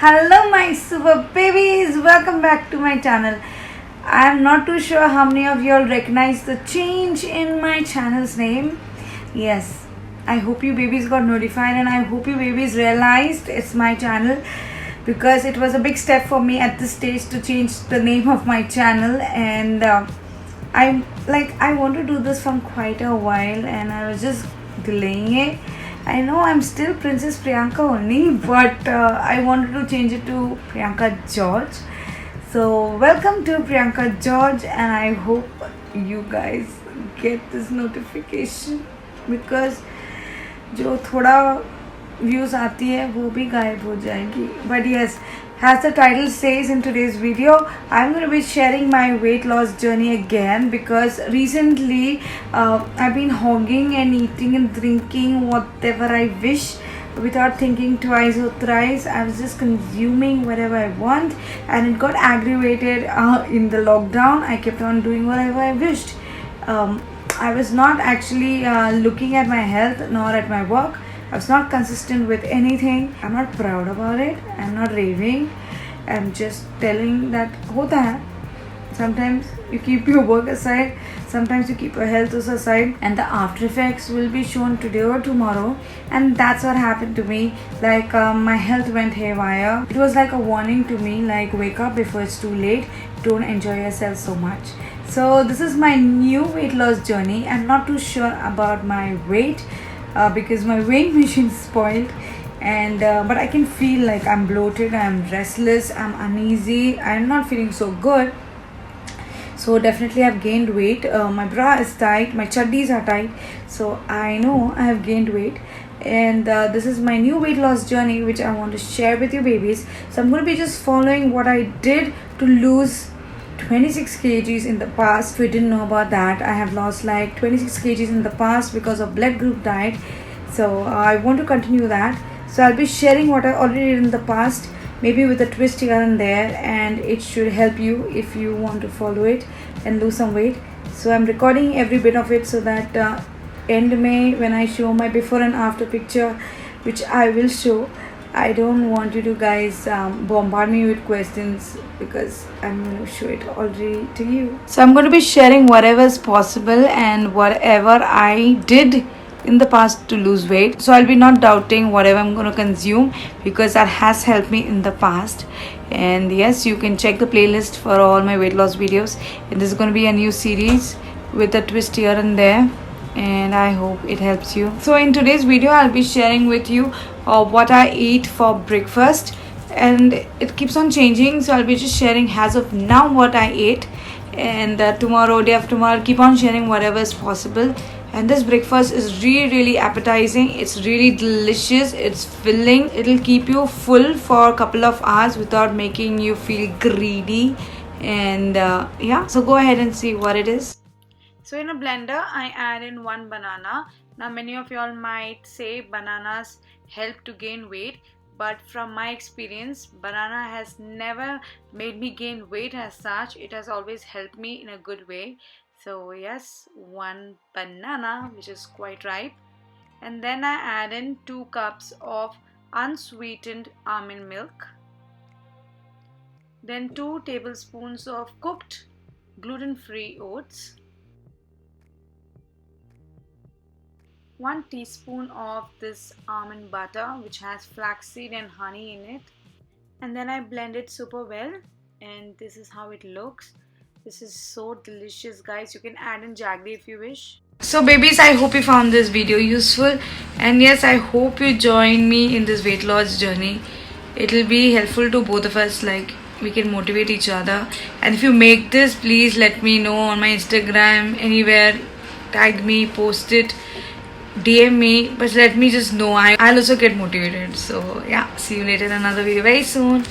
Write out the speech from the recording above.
Hello my super babies, welcome back to my channel. I am not too sure how many of you all recognize the change in my channel's name. Yes, I hope you babies got notified and I hope you babies realized it's my channel, because it was a big step for me at this stage to change the name of my channel. And I want to do this from quite a while and I was just delaying it. I know I'm still Princess Priyanka only, but I wanted to change it to Priyanka George. So welcome to Priyanka George, and I hope you guys get this notification, because जो थोड़ा views आती है वो भी गायब हो जाएगी. But yes, as the title says in today's video, I'm going to be sharing my weight loss journey again, because recently I've been hogging and eating and drinking whatever I wish without thinking twice or thrice. I was just consuming whatever I want, and it got aggravated in the lockdown. I kept on doing whatever I wished. I was not actually looking at my health nor at my work. I was not consistent with anything. I'm not proud about it. I'm not raving. I'm just telling that hota hai. Sometimes you keep your work aside, sometimes you keep your health aside, and the after effects will be shown today or tomorrow. And that's what happened to me. Like my health went haywire. It was like a warning to me, like wake up before it's too late. Don't enjoy yourself so much. So this is my new weight loss journey. I'm not too sure about my weight because my weighing machine spoiled, and but I can feel like I'm bloated, I'm restless, I'm uneasy, I'm not feeling so good. So definitely I've gained weight. My bra is tight, my chaddis are tight, so I know I have gained weight. And this is my new weight loss journey, which I want to share with you babies. So I'm going to be just following what I did to lose 26 kgs in the past. If you didn't know about that, I have lost like 26 kgs in the past because of blood group diet. So I want to continue that. So I'll be sharing what I already did in the past, maybe with a twist here and there, and it should help you if you want to follow it and lose some weight. So I'm recording every bit of it so that end May, when I show my before and after picture, which I will show, I don't want you to guys bombard me with questions, because I'm going to show it already to you. So I'm going to be sharing whatever is possible and whatever I did in the past to lose weight. So I'll be not doubting whatever I'm going to consume, because that has helped me in the past. And yes, you can check the playlist for all my weight loss videos, and this is going to be a new series with a twist here and there, and I hope it helps you. So in today's video I'll be sharing with you what I eat for breakfast, and it keeps on changing. So I'll be just sharing as of now what I ate, and tomorrow, day after tomorrow, I'll keep on sharing whatever is possible. And this breakfast is really appetizing. It's really delicious, it's filling, it'll keep you full for a couple of hours without making you feel greedy. And yeah, so go ahead and see what it is. So in a blender I add in 1 banana. Now many of y'all might say bananas help to gain weight, but from my experience, banana has never made me gain weight as such. It has always helped me in a good way. So yes, 1 banana, which is quite ripe. And then I add in 2 cups of unsweetened almond milk. Then 2 tablespoons of cooked gluten-free oats. 1 teaspoon of this almond butter, which has flaxseed and honey in it. And then I blend it super well, and this is how it looks. This is so delicious, guys. You can add in jaggery if you wish. So babies, I hope you found this video useful, and yes, I hope you join me in this weight loss journey. It will be helpful to both of us, like we can motivate each other. And if you make this, please let me know on my Instagram, anywhere, tag me, post it, DM me, but let me just know. I'll also get motivated. So yeah, see you later in another video very soon.